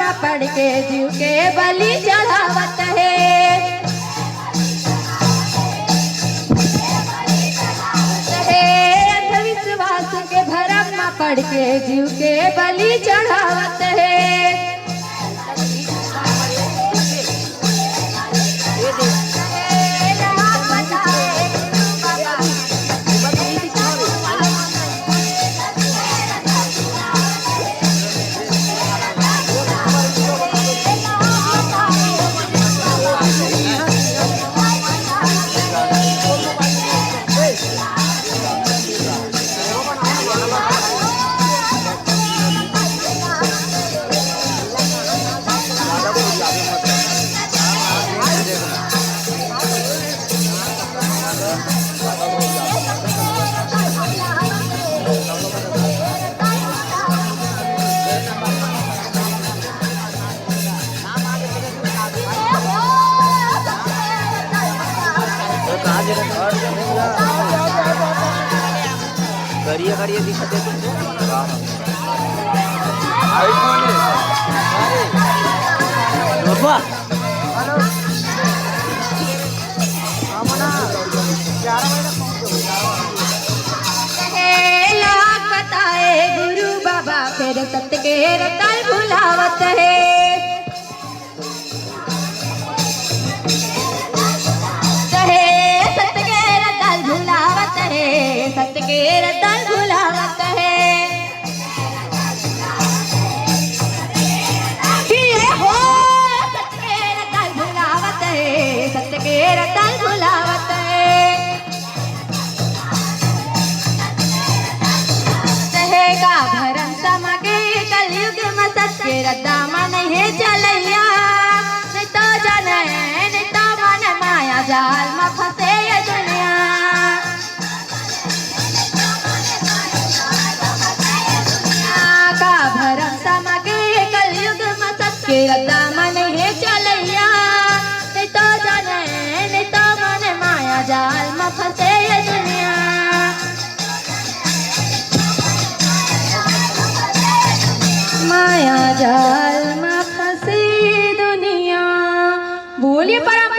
में पड़ के जीव के बलि चढ़ावत है। अंधविश्वास के भरम में पड़ के जीव के बलि चढ़ावत है। करिए दिखाते गुरु बाबा फिर सत्य के रतन भुलावत है। सत्य के रतन भुलावत है, सत्य के रतन भुलावत है। हो सत्य के रतन भुलावत है, सत्य के रतन भुलावत है। रहेगा भरम समगे कलयुग में सत्य रतन नहीं चलैया। नहीं तो जाने नहीं तो मन माया जाल में फंसे ये दुनिया। का भरम समगे कलयुग में सत्य रतन नहीं चलैया। नहीं तो जाने नहीं तो मन माया जाल में फंसे ये दुनिया। माया जाल में फंसी दुनिया। बोलिए परम